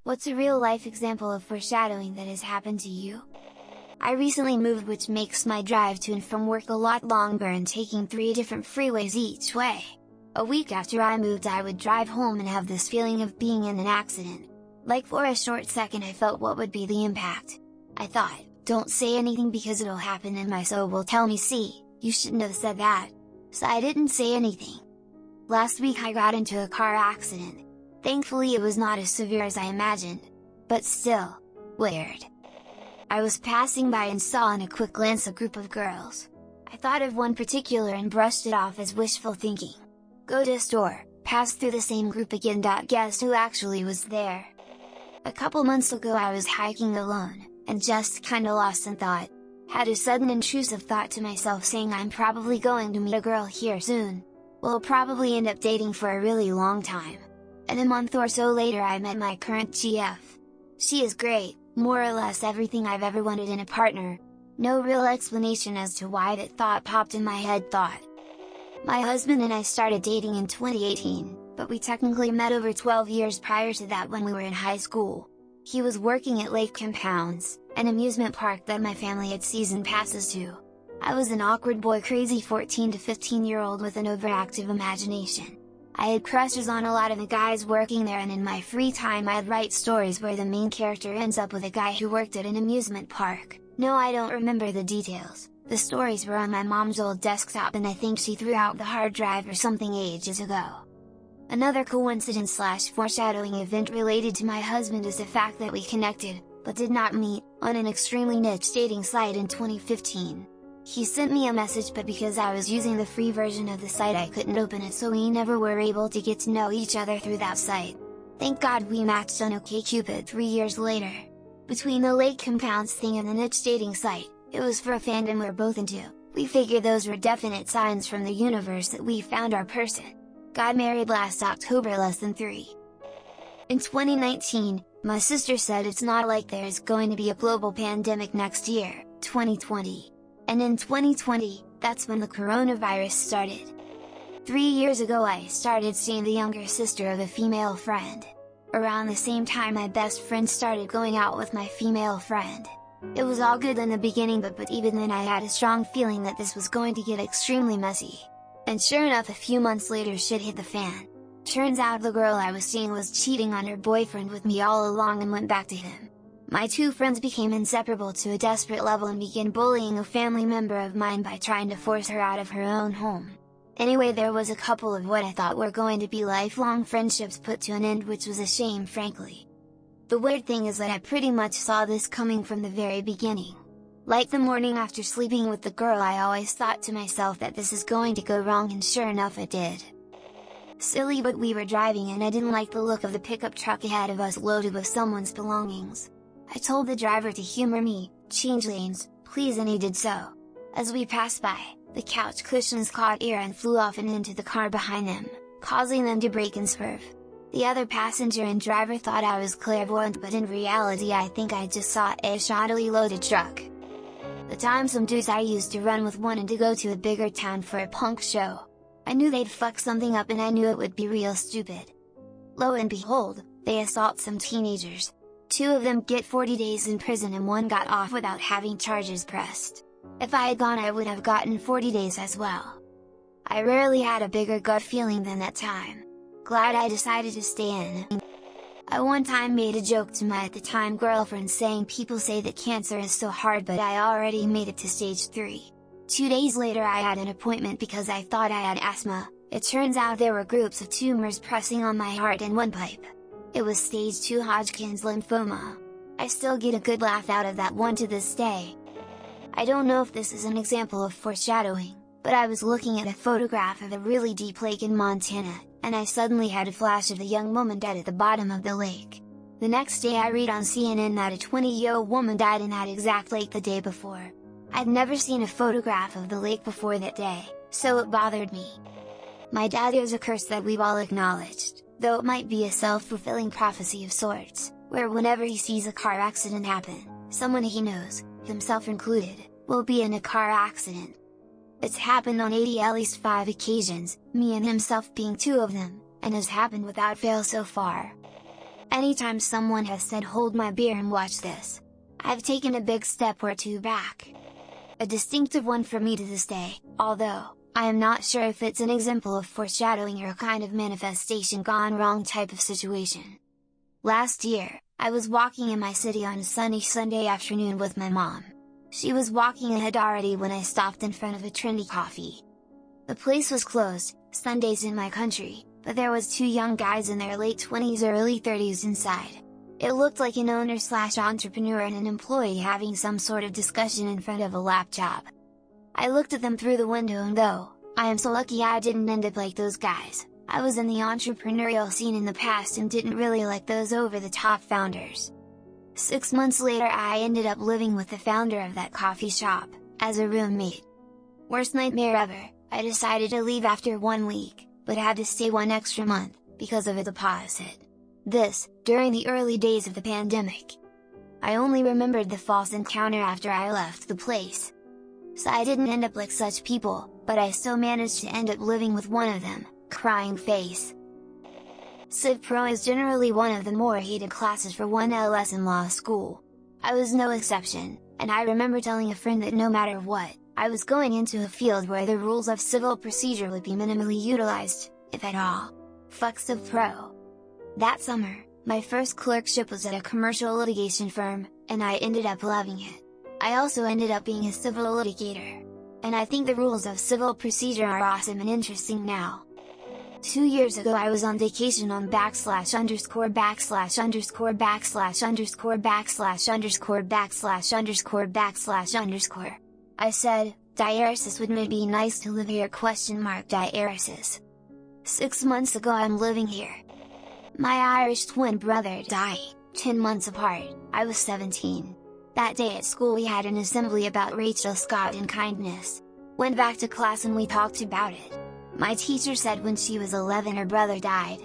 What's a real-life example of foreshadowing that has happened to you? I recently moved, which makes my drive to and from work a lot longer and taking 3 different freeways each way. A week after I moved, I would drive home and have this feeling of being in an accident. Like for a short second I felt what would be the impact. I thought, don't say anything because it'll happen and my soul will tell me, see, you shouldn't have said that. So I didn't say anything. Last week I got into a car accident. Thankfully it was not as severe as I imagined. But still, weird. I was passing by and saw in a quick glance a group of girls. I thought of one particular and brushed it off as wishful thinking. Go to store, pass through the same group again. Guess who actually was there? A couple months ago I was hiking alone, and just kinda lost in thought. Had a sudden intrusive thought to myself saying I'm probably going to meet a girl here soon. We'll probably end up dating for a really long time. And a month or so later I met my current GF. She is great, more or less everything I've ever wanted in a partner. No real explanation as to why that thought popped in my head. My husband and I started dating in 2018, but we technically met over 12 years prior to that when we were in high school. He was working at Lake Compounds, an amusement park that my family had season passes to. I was an awkward boy, crazy 14 to 15-year-old with an overactive imagination. I had crushes on a lot of the guys working there, and in my free time I'd write stories where the main character ends up with a guy who worked at an amusement park. No, I don't remember the details. The stories were on my mom's old desktop and I think she threw out the hard drive or something ages ago. Another coincidence / foreshadowing event related to my husband is the fact that we connected, but did not meet, on an extremely niche dating site in 2015. He sent me a message, but because I was using the free version of the site I couldn't open it, so we never were able to get to know each other through that site. Thank God we matched on OkCupid 3 years later. Between the Lake Compounds thing and the niche dating site, it was for a fandom we're both into. We figured those were definite signs from the universe that we found our person. Got married last October, less than 3. In 2019, my sister said it's not like there's going to be a global pandemic next year, 2020. And in 2020, that's when the coronavirus started. 3 years ago I started seeing the younger sister of a female friend. Around the same time my best friend started going out with my female friend. It was all good in the beginning, but even then I had a strong feeling that this was going to get extremely messy. And sure enough, a few months later shit hit the fan. Turns out the girl I was seeing was cheating on her boyfriend with me all along and went back to him. My 2 friends became inseparable to a desperate level and began bullying a family member of mine by trying to force her out of her own home. Anyway, there was a couple of what I thought were going to be lifelong friendships put to an end, which was a shame, frankly. The weird thing is that I pretty much saw this coming from the very beginning. Like the morning after sleeping with the girl, I always thought to myself that this is going to go wrong, and sure enough it did. Silly, but we were driving and I didn't like the look of the pickup truck ahead of us loaded with someone's belongings. I told the driver to humor me, change lanes, please, and he did so. As we passed by, the couch cushions caught air and flew off and into the car behind them, causing them to brake and swerve. The other passenger and driver thought I was clairvoyant, but in reality I think I just saw a shoddily loaded truck. The time some dudes I used to run with wanted to go to a bigger town for a punk show. I knew they'd fuck something up and I knew it would be real stupid. Lo and behold, they assault some teenagers. 2 of them get 40 days in prison and 1 got off without having charges pressed. If I had gone I would have gotten 40 days as well. I rarely had a bigger gut feeling than that time. Glad I decided to stay in. I one time made a joke to my at the time girlfriend saying people say that cancer is so hard, but I already made it to stage 3. 2 days later I had an appointment because I thought I had asthma. It turns out there were groups of tumors pressing on my heart in one pipe. It was stage 2 Hodgkin's lymphoma. I still get a good laugh out of that one to this day. I don't know if this is an example of foreshadowing, but I was looking at a photograph of a really deep lake in Montana, and I suddenly had a flash of a young woman dead at the bottom of the lake. The next day I read on CNN that a 20-year-old woman died in that exact lake the day before. I'd never seen a photograph of the lake before that day, so it bothered me. My dad is a curse that we've all acknowledged, though it might be a self-fulfilling prophecy of sorts, where whenever he sees a car accident happen, someone he knows, himself included, will be in a car accident. It's happened on 80 at least 5 occasions, me and himself being 2 of them, and has happened without fail so far. Anytime someone has said hold my beer and watch this, I've taken a big step or two back. A distinctive one for me to this day, although, I am not sure if it's an example of foreshadowing or a kind of manifestation gone wrong type of situation. Last year, I was walking in my city on a sunny Sunday afternoon with my mom. She was walking ahead already when I stopped in front of a trendy coffee. The place was closed, Sundays in my country, but there was two young guys in their late 20s or early 30s inside. It looked like an owner/entrepreneur and an employee having some sort of discussion in front of a laptop. I looked at them through the window and though, I am so lucky I didn't end up like those guys, I was in the entrepreneurial scene in the past and didn't really like those over-the-top founders. 6 months later I ended up living with the founder of that coffee shop, as a roommate. Worst nightmare ever, I decided to leave after 1 week, but had to stay 1 extra month, because of a deposit. This, during the early days of the pandemic. I only remembered the false encounter after I left the place. So I didn't end up like such people, but I still managed to end up living with one of them, crying face. Civ Pro is generally one of the more hated classes for 1LS in law school. I was no exception, and I remember telling a friend that no matter what, I was going into a field where the rules of civil procedure would be minimally utilized, if at all. Fuck Civ Pro. That summer, my first clerkship was at a commercial litigation firm, and I ended up loving it. I also ended up being a civil litigator. And I think the rules of civil procedure are awesome and interesting now. 2 years ago I was on vacation on /_____________________________________________________________________________________________________________// I said, diaresis would maybe nice to live here ? Diaresis. 6 months ago I'm living here. My Irish twin brother died, 10 months apart, I was 17. That day at school we had an assembly about Rachel Scott and kindness. Went back to class and we talked about it. My teacher said when she was 11 her brother died.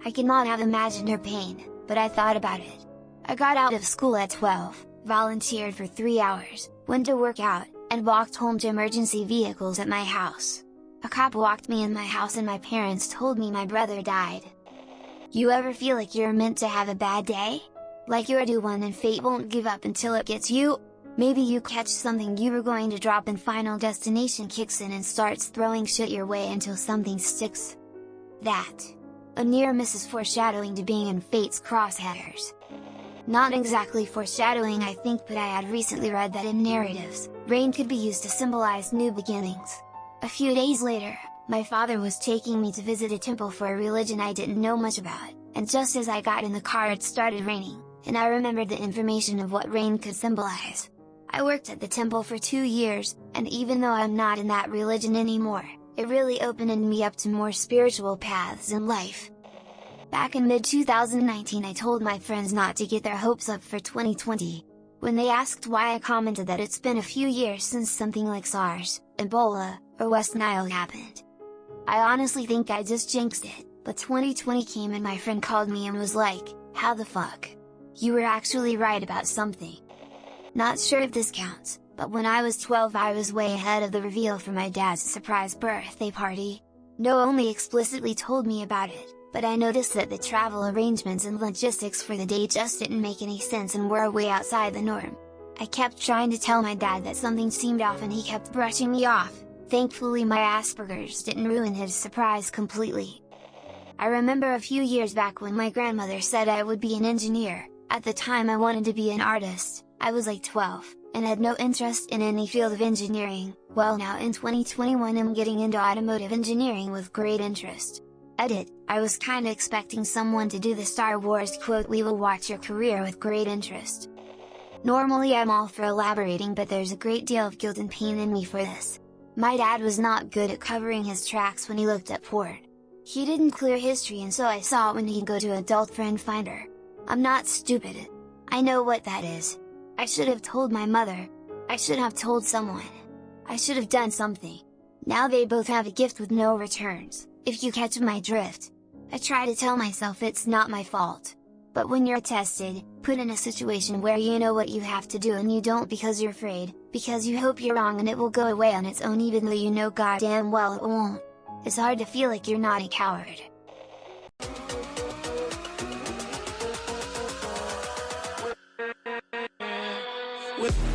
I could not have imagined her pain, but I thought about it. I got out of school at 12, volunteered for 3 hours, went to work out, and walked home to emergency vehicles at my house. A cop walked me in my house and my parents told me my brother died. You ever feel like you're meant to have a bad day? Like you're due one and fate won't give up until it gets you? Maybe you catch something you were going to drop and Final Destination kicks in and starts throwing shit your way until something sticks. That. A near miss is foreshadowing to being in fate's crosshairs. Not exactly foreshadowing I think, but I had recently read that in narratives, rain could be used to symbolize new beginnings. A few days later, my father was taking me to visit a temple for a religion I didn't know much about, and just as I got in the car it started raining, and I remembered the information of what rain could symbolize. I worked at the temple for 2 years, and even though I'm not in that religion anymore, it really opened me up to more spiritual paths in life. Back in mid-2019 I told my friends not to get their hopes up for 2020. When they asked why I commented that it's been a few years since something like SARS, Ebola, or West Nile happened. I honestly think I just jinxed it, but 2020 came and my friend called me and was like, how the fuck? You were actually right about something. Not sure if this counts, but when I was 12 I was way ahead of the reveal for my dad's surprise birthday party. No only explicitly told me about it, but I noticed that the travel arrangements and logistics for the day just didn't make any sense and were way outside the norm. I kept trying to tell my dad that something seemed off and he kept brushing me off. Thankfully my Asperger's didn't ruin his surprise completely. I remember a few years back when my grandmother said I would be an engineer. At the time I wanted to be an artist. I was like 12, and had no interest in any field of engineering. Well, now in 2021 I'm getting into automotive engineering with great interest. Edit, I was kinda expecting someone to do the Star Wars quote, "We will watch your career with great interest." Normally I'm all for elaborating, but there's a great deal of guilt and pain in me for this. My dad was not good at covering his tracks when he looked at porn. He didn't clear history and so I saw it when he'd go to Adult Friend Finder. I'm not stupid. I know what that is. I should have told my mother. I should have told someone. I should have done something. Now they both have a gift with no returns, if you catch my drift. I try to tell myself it's not my fault. But when you're tested, put in a situation where you know what you have to do and you don't because you're afraid, because you hope you're wrong and it will go away on its own even though you know goddamn well it won't. It's hard to feel like you're not a coward. with